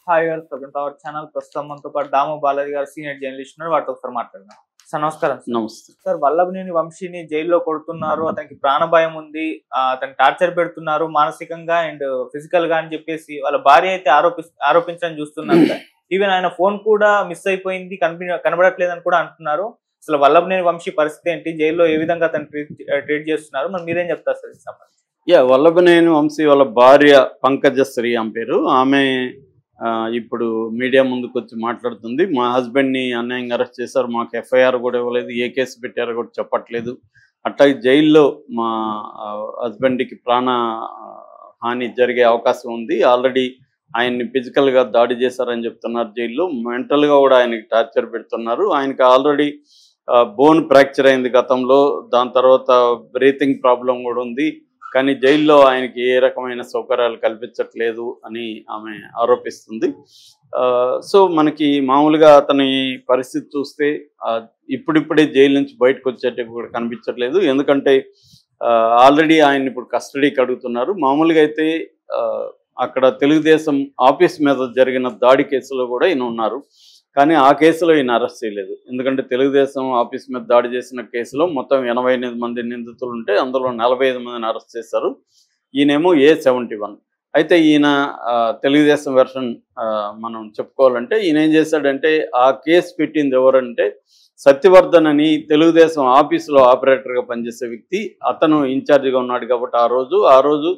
Hi గారు, welcome to our channel. ప్రస్తుతం మనతో పాటు దాము బాలాజీ గారు సీనియర్ జర్నలిస్ట్ ఉన్నారు. వాటితో ఒకసారి మాట్లాడదాం. సార్ నమస్కారం. నమస్తే సార్, వల్లభనేని వంశీని జైల్లో కొడుతున్నారు, అతనికి ప్రాణభయం ఉంది, అతను టార్చర్ పెడుతున్నారు మానసికంగా అండ్ ఫిజికల్ గా అని చెప్పేసి వాళ్ళ భార్య అయితే ఆరోపించడం చూస్తున్నారు సార్. ఈవెన్ ఆయన ఫోన్ కూడా మిస్ అయిపోయింది, కనబడట్లేదని కూడా అంటున్నారు. అసలు వల్లభనేని వంశీ పరిస్థితి ఏంటి, జైల్లో ఏ విధంగా అతను ట్రీట్ చేస్తున్నారు, మరి మీరేం చెప్తారు సార్ ఈ సంబంధించి? వల్లభనేని వంశీ వాళ్ళ భార్య పంకజశ్రీ ఆమె పేరు. ఆమె ఇప్పుడు మీడియా ముందుకు వచ్చి మాట్లాడుతుంది. మా హస్బెండ్ని అన్యాయంగా అరెస్ట్ చేశారు, మాకు ఎఫ్ఐఆర్ కూడా ఇవ్వలేదు, ఏ కేసు పెట్టారో కూడా చెప్పట్లేదు. అట్లాగే జైల్లో మా హస్బెండ్కి ప్రాణ హాని జరిగే అవకాశం ఉంది. ఆల్రెడీ ఆయన్ని ఫిజికల్గా దాడి చేశారని చెప్తున్నారు జైల్లో. మెంటల్గా కూడా ఆయనకి టార్చర్ పెడుతున్నారు. ఆయనకి ఆల్రెడీ బోన్ ఫ్రాక్చర్ అయింది గతంలో, దాని తర్వాత బ్రీతింగ్ ప్రాబ్లం కూడా ఉంది. కానీ జైల్లో ఆయనకి ఏ రకమైన సౌకర్యాలు కల్పించట్లేదు అని ఆమె ఆరోపిస్తుంది. సో మనకి మామూలుగా అతని పరిస్థితి చూస్తే ఇప్పుడిప్పుడే జైలు నుంచి బయటకు వచ్చేట్టు కూడా కనిపించట్లేదు. ఎందుకంటే ఆల్రెడీ ఆయన ఇప్పుడు కస్టడీకి అడుగుతున్నారు. మామూలుగా అయితే అక్కడ తెలుగుదేశం ఆఫీస్ మీద జరిగిన దాడి కేసులో కూడా ఈయన ఉన్నారు. కానీ ఆ కేసులో ఈయన అరెస్ట్ చేయలేదు. ఎందుకంటే తెలుగుదేశం ఆఫీస్ మీద దాడి చేసిన కేసులో మొత్తం 88 మంది నిందితులు ఉంటే అందులో 45 మందిని అరెస్ట్ చేశారు. ఈయనేమో A71. అయితే ఈయన తెలుగుదేశం వెర్షన్ మనం చెప్పుకోవాలంటే ఈయన ఏం చేశాడంటే, ఆ కేసు పెట్టింది ఎవరంటే సత్యవర్ధన్ అని తెలుగుదేశం ఆఫీసులో ఆపరేటర్గా పనిచేసే వ్యక్తి. అతను ఇన్ఛార్జిగా ఉన్నాడు కాబట్టి ఆ రోజు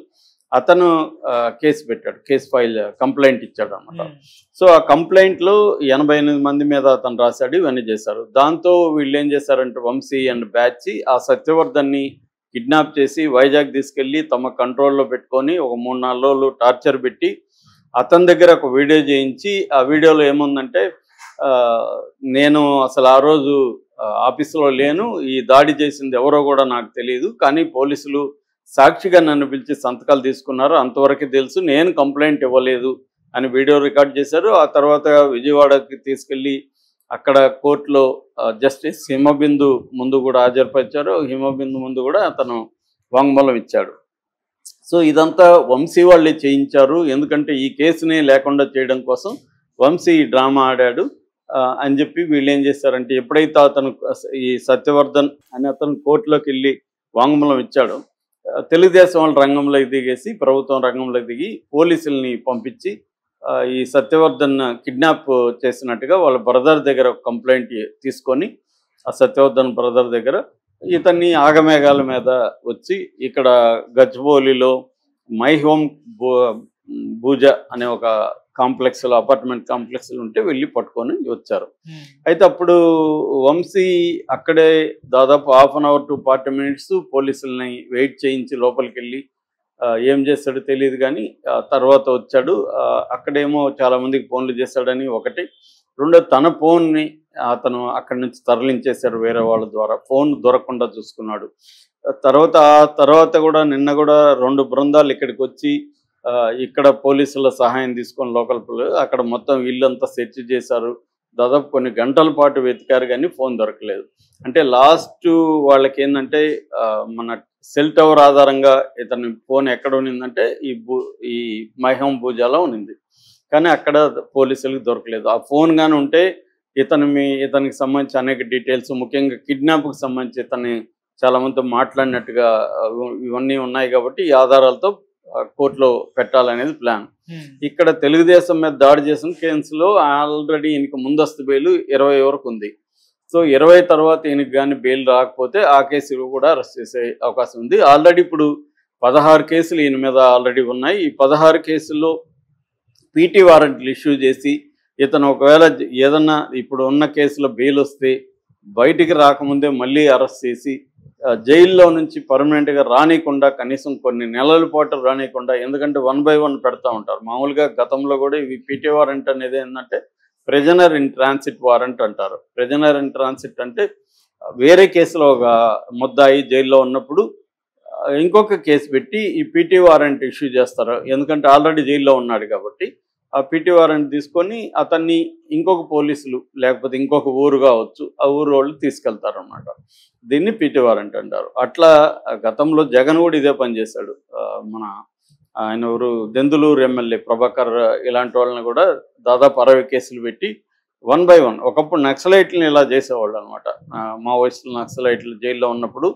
అతను కేసు పెట్టాడు, కేసు ఫైల్ కంప్లైంట్ ఇచ్చాడు అనమాట. సో ఆ కంప్లైంట్లో 88 మంది మీద అతను రాశాడు, ఇవన్నీ చేశారు. దాంతో వీళ్ళు ఏం చేశారంటే వంశీ అండ్ బ్యాచ్ ఆ సత్యవర్ధన్ని కిడ్నాప్ చేసి వైజాగ్ తీసుకెళ్ళి తమ కంట్రోల్లో పెట్టుకొని ఒక 3-4 రోజులు టార్చర్ పెట్టి అతని దగ్గర ఒక వీడియో చేయించి, ఆ వీడియోలో ఏముందంటే నేను అసలు ఆ రోజు ఆఫీసులో లేను, ఈ దాడి చేసింది ఎవరో కూడా నాకు తెలియదు, కానీ పోలీసులు సాక్షిగా నన్ను పిలిచి సంతకాలు తీసుకున్నారు, అంతవరకు తెలుసు, నేను కంప్లైంట్ ఇవ్వలేదు అని వీడియో రికార్డ్ చేశారు. ఆ తర్వాత విజయవాడకి తీసుకెళ్ళి అక్కడ కోర్టులో జస్టిస్ హిమబిందు ముందు కూడా హాజరుపరిచారు. హిమబిందు ముందు కూడా అతను వాంగ్మూలం ఇచ్చాడు. సో ఇదంతా వంశీ వాళ్ళే చేయించారు. ఎందుకంటే ఈ కేసుని లేకుండా చేయడం కోసం వంశీ డ్రామా ఆడాడు అని చెప్పి వీళ్ళు ఏం చేశారంటే, ఎప్పుడైతే అతను ఈ సత్యవర్ధన్ అని అతను కోర్టులోకి వెళ్ళి వాంగ్మూలం ఇచ్చాడో తెలుగుదేశం వాళ్ళు రంగంలోకి దిగేసి, ప్రభుత్వం రంగంలోకి దిగి పోలీసుల్ని పంపించి ఈ సత్యవర్ధన్ కిడ్నాప్ చేసినట్టుగా వాళ్ళ బ్రదర్ దగ్గర ఒక కంప్లైంట్ తీసుకొని ఆ సత్యవర్ధన్ బ్రదర్ దగ్గర ఇతన్ని ఆగమేఘాల మీద వచ్చి ఇక్కడ గచ్చిబౌలిలో మై హోమ్ భూజ అనే ఒక కాంప్లెక్స్లో, అపార్ట్మెంట్ కాంప్లెక్స్లో ఉంటే వెళ్ళి పట్టుకొని వచ్చారు. అయితే అప్పుడు వంశీ అక్కడే దాదాపు 1/2 అవర్ to 40 minutes పోలీసుల్ని వెయిట్ చేయించి లోపలికి వెళ్ళి ఏం చేస్తాడో తెలియదు, కానీ తర్వాత వచ్చాడు. అక్కడేమో చాలామందికి ఫోన్లు చేశాడని ఒకటి, రెండో తన ఫోన్ని అతను అక్కడి నుంచి తరలించేశాడు వేరే వాళ్ళ ద్వారా, ఫోన్ దొరకకుండా చూసుకున్నాడు. తర్వాత కూడా నిన్న కూడా 2 బృందాలు ఇక్కడికి వచ్చి ఇక్కడ పోలీసుల సహాయం తీసుకొని లోకల్ అక్కడ మొత్తం ఇల్లంతా సెర్చ్ చేశారు. దాదాపు కొన్ని గంటల పాటు వెతికారు కానీ ఫోన్ దొరకలేదు. అంటే లాస్ట్ వాళ్ళకి ఏంటంటే మన సెల్ టవర్ ఆధారంగా ఇతని ఫోన్ ఎక్కడ ఉన్నిందంటే ఈ మైహోమ్ భూజాలో ఉన్నింది, కానీ అక్కడ పోలీసులకు దొరకలేదు. ఆ ఫోన్ కానీ ఉంటే ఇతనికి సంబంధించి అనేక డీటెయిల్స్, ముఖ్యంగా కిడ్నాప్కి సంబంధించి ఇతన్ని చాలామందితో మాట్లాడినట్టుగా ఇవన్నీ ఉన్నాయి. కాబట్టి ఈ ఆధారాలతో కోర్టులో పెట్టాలనేది ప్లాన్. ఇక్కడ తెలుగుదేశం మీద దాడి చేసిన కేసులో ఆల్రెడీ ఈయనకి ముందస్తు బెయిల్ 20 వరకు ఉంది. సో 20 తర్వాత ఈయనకి కానీ బెయిల్ రాకపోతే ఆ కేసులు కూడా అరెస్ట్ చేసే అవకాశం ఉంది. ఆల్రెడీ ఇప్పుడు 16 కేసులు ఈయన మీద ఆల్రెడీ ఉన్నాయి. ఈ 16 కేసుల్లో పీటీ వారెంట్లు ఇష్యూ చేసి ఇతను ఒకవేళ ఏదన్నా ఇప్పుడు ఉన్న కేసులో బెయిల్ వస్తే బయటికి రాకముందే మళ్ళీ అరెస్ట్ చేసి జైల్లో నుంచి పర్మనెంట్గా రానియకుండా, కనీసం కొన్ని నెలల పాటు రానియకుండా, ఎందుకంటే 1 by 1 పెడతా ఉంటారు. మామూలుగా గతంలో కూడా ఇవి పీటీ వారెంట్ అనేది ఏంటంటే ప్రిజనర్ ఇన్ ట్రాన్సిట్ వారెంట్ అంటారు. ప్రిజనర్ ఇన్ ట్రాన్సిట్ అంటే వేరే కేసులో ఒక ముద్దాయి జైల్లో ఉన్నప్పుడు ఇంకొక కేసు పెట్టి ఈ పీటీ వారెంట్ ఇష్యూ చేస్తారు. ఎందుకంటే ఆల్రెడీ జైల్లో ఉన్నాడు కాబట్టి ఆ పీటీ వారెంట్ తీసుకొని అతన్ని ఇంకొక పోలీసులు లేకపోతే ఇంకొక ఊరు కావచ్చు, ఆ ఊరు వాళ్ళు తీసుకెళ్తారు అన్నమాట. దీన్ని పీటీ వారెంట్ అంటారు. అట్లా గతంలో జగన్ కూడా ఇదే పని చేశాడు. మన ఆయన ఎవరు దెందులూరు ఎమ్మెల్యే ప్రభాకర్ ఇలాంటి వాళ్ళని కూడా దాదాపు 60 కేసులు పెట్టి 1 by 1 ఒకప్పుడు నక్సలైట్లను ఇలా చేసేవాళ్ళు అనమాట. మావోయిస్టులు నక్సలైట్లు జైల్లో ఉన్నప్పుడు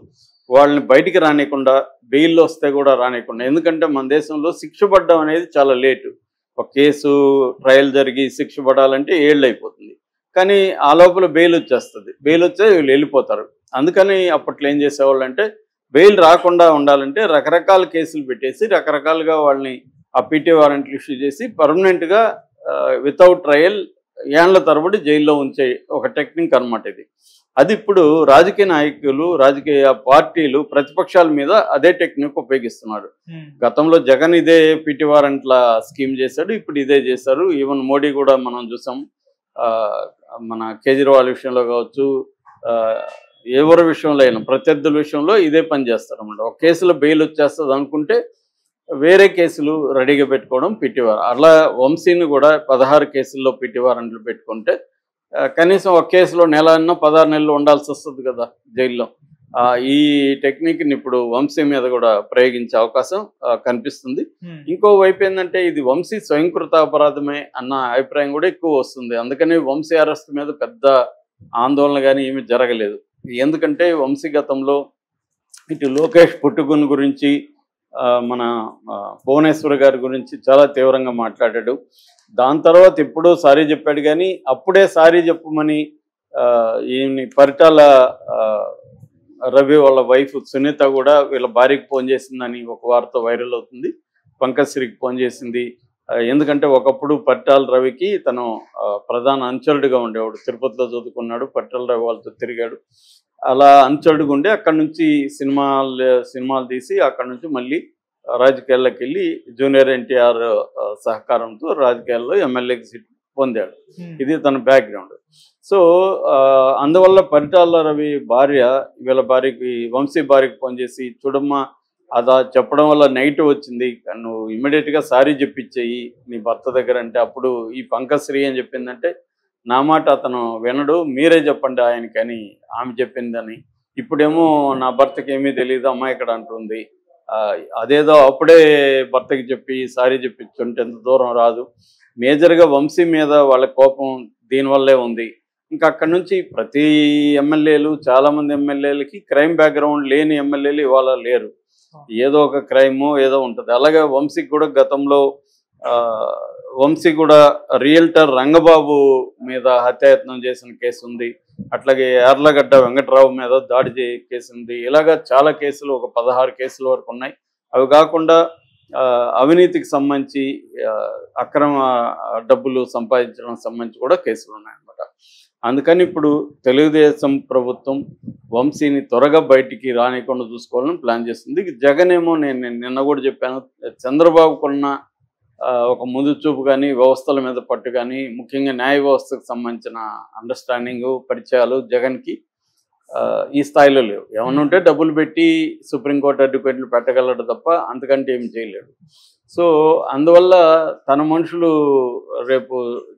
వాళ్ళని బయటికి రానియకుండా, బెయిల్లో వస్తే కూడా రానియకుండా. ఎందుకంటే మన దేశంలో శిక్ష పడడం అనేది చాలా లేటు. ఒక కేసు ట్రయల్ జరిగి శిక్ష పడాలంటే ఏళ్ళు అయిపోతుంది. కానీ ఆ లోపల బెయిల్ వచ్చేస్తుంది. బెయిల్ వచ్చే వీళ్ళు వెళ్ళిపోతారు. అందుకని అప్పట్లో ఏం చేసేవాళ్ళు అంటే బెయిల్ రాకుండా ఉండాలంటే రకరకాల కేసులు పెట్టేసి రకరకాలుగా వాళ్ళని ఆ పీటీ వారెంట్లు ఇష్యూ చేసి పర్మనెంట్గా వితౌట్ ట్రయల్ ఏళ్ల తరబడి జైల్లో ఉంచే ఒక టెక్నిక్ అనమాట ఇది. అది ఇప్పుడు రాజకీయ నాయకులు, రాజకీయ పార్టీలు, ప్రతిపక్షాల మీద అదే టెక్నిక్ ఉపయోగిస్తున్నారు. గతంలో జగన్ ఇదే పీటీ వారెంట్ల స్కీమ్ చేశాడు, ఇప్పుడు ఇదే చేశారు. ఈవెన్ మోడీ కూడా మనం చూసాం. మన కేజ్రీవాల్ విషయంలో కావచ్చు, ఎవరి విషయంలో అయినా ప్రత్యర్థుల విషయంలో ఇదే పని చేస్తారు అన్నమాట. ఒక కేసులో బెయిల్ వచ్చేస్తుంది అనుకుంటే వేరే కేసులు రెడీగా పెట్టుకోవడం పీటీ వారెంట్. అలా వంశీని కూడా 16 కేసుల్లో పీటీ వారెంట్లు పెట్టుకుంటే కనీసం ఒక కేసులో నెల అన్నా 16 నెలలు ఉండాల్సి వస్తుంది కదా జైల్లో. ఈ టెక్నిక్ని ఇప్పుడు వంశీ మీద కూడా ప్రయోగించే అవకాశం కనిపిస్తుంది. ఇంకో వైపు ఏంటంటే ఇది వంశీ స్వయంకృత అపరాధమే అన్న అభిప్రాయం కూడా ఎక్కువ వస్తుంది. అందుకని వంశీ అరెస్ట్ మీద పెద్ద ఆందోళన కానీ ఏమీ జరగలేదు. ఎందుకంటే వంశీ గతంలో ఇటు లోకేష్ పుట్టుకుని గురించి, మన భువనేశ్వర్ గారి గురించి చాలా తీవ్రంగా మాట్లాడాడు. దాని తర్వాత ఎప్పుడో సారీ చెప్పాడు, కానీ అప్పుడే సారీ చెప్పమని ఈయన్ని పరిటాల రవి వాళ్ళ వైఫ్ సునీత కూడా వీళ్ళ భార్యకి ఫోన్ చేసిందని ఒక వార్త వైరల్ అవుతుంది. పంకజ్ శ్రీకి ఫోన్ చేసింది. ఎందుకంటే ఒకప్పుడు పరిటాల రవికి తను ప్రధాన అనుచరుడిగా ఉండేవాడు. తిరుపతిలో చదువుకున్నాడు, పరిటాల రవి వాళ్ళతో తిరిగాడు. అలా అనుచరుడుగా ఉండి అక్కడి నుంచి సినిమాలు తీసి అక్కడి నుంచి మళ్ళీ రాజకీయాల్లోకి వెళ్ళి జూనియర్ ఎన్టీఆర్ సహకారంతో రాజకీయాల్లో ఎమ్మెల్యేకి సీట్ పొందాడు. ఇది తన బ్యాక్గ్రౌండ్. సో అందువల్ల పరిటాల రవి భార్య వీళ్ళ భార్యకి, వంశీ భార్యకి ఫోన్ చేసి, చూడమ్మా అదా చెప్పడం వల్ల నెగిటివ్ వచ్చింది, నువ్వు ఇమ్మీడియట్గా సారీ చెప్పించేయి నీ భర్త దగ్గర అంటే, అప్పుడు ఈ పంకజ్ శ్రీ అని చెప్పిందంటే నా మాట అతను వినడు, మీరే చెప్పండి ఆయనకి అని ఆమె చెప్పిందని. ఇప్పుడేమో నా భర్తకి ఏమీ తెలియదు అమ్మాయి ఇక్కడ అంటుంది. అదేదో అప్పుడే భర్తకి చెప్పి సారీ చెప్పించుంటే ఎంత దూరం రాదు. మేజర్గా వంశీ మీద వాళ్ళ కోపం దీనివల్లే ఉంది. ఇంకా అక్కడి నుంచి ప్రతి ఎమ్మెల్యేలు, చాలామంది ఎమ్మెల్యేలకి క్రైమ్ బ్యాక్గ్రౌండ్ లేని ఎమ్మెల్యేలు ఇవాళ లేరు. ఏదో ఒక క్రైమో ఏదో ఉంటుంది. అలాగే వంశీకి కూడా గతంలో వంశీ కూడా రియల్టర్ రంగబాబు మీద హత్యాయత్నం చేసిన కేసు ఉంది. అట్లాగే యార్లగడ్డ వెంకట్రావు మీద దాడి కేసు ఉంది. ఇలాగా చాలా కేసులు, ఒక 16 కేసుల వరకు ఉన్నాయి. అవి కాకుండా అవినీతికి సంబంధించి అక్రమ డబ్బులు సంపాదించడం సంబంధించి కూడా కేసులు ఉన్నాయన్నమాట. అందుకని ఇప్పుడు తెలుగుదేశం ప్రభుత్వం వంశీని త్వరగా బయటికి రానికుండా చూసుకోవాలని ప్లాన్ చేస్తుంది. జగన్ ఏమో నేను నిన్న కూడా చెప్పాను, చంద్రబాబుకున్న ఒక ముందు చూపు కానీ, వ్యవస్థల మీద పట్టు కానీ, ముఖ్యంగా న్యాయ వ్యవస్థకు సంబంధించిన అండర్స్టాండింగ్, పరిచయాలు జగన్కి ఈ స్థాయిలో లేవు. ఏమన్నా ఉంటే డబ్బులు పెట్టి సుప్రీంకోర్టు అడ్వకేట్లు పెట్టగలడు తప్ప అంతకంటే ఏమి చేయలేడు. సో అందువల్ల తన మనుషులు రేపు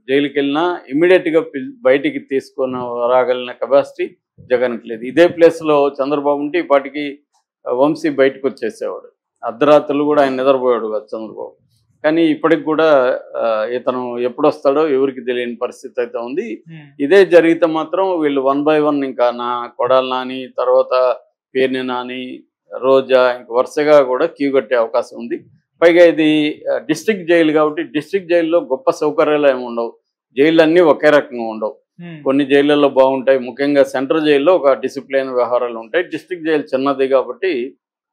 జైలుకి వెళ్ళినా ఇమ్మీడియట్గా బయటికి తీసుకొని రాగలిగిన కెపాసిటీ జగన్కి లేదు. ఇదే ప్లేస్లో చంద్రబాబు ఉంటే ఇప్పటికి వంశీ బయటకు వచ్చేసేవాడు. అర్ధరాత్రులు కూడా ఆయన నిద్రపోయాడు కదా చంద్రబాబు. కానీ ఇప్పటికి కూడా ఇతను ఎప్పుడు వస్తాడో ఎవరికి తెలియని పరిస్థితి అయితే ఉంది. ఇదే జరిగితే మాత్రం వీళ్ళు 1 by 1 ఇంకా కొడాలి నాని, తర్వాత పేర్ని నాని, రోజా, ఇంక వరుసగా కూడా క్యూ కట్టే అవకాశం ఉంది. పైగా ఇది డిస్ట్రిక్ట్ జైలు కాబట్టి డిస్ట్రిక్ట్ జైల్లో గొప్ప సౌకర్యాలు ఏమి ఉండవు. జైళ్ళు అన్నీ ఒకే రకంగా ఉండవు. కొన్ని జైళ్ళల్లో బాగుంటాయి. ముఖ్యంగా సెంట్రల్ జైల్లో ఒక డిసిప్లిన్ వ్యవహారాలు ఉంటాయి. డిస్ట్రిక్ట్ జైలు చిన్నది కాబట్టి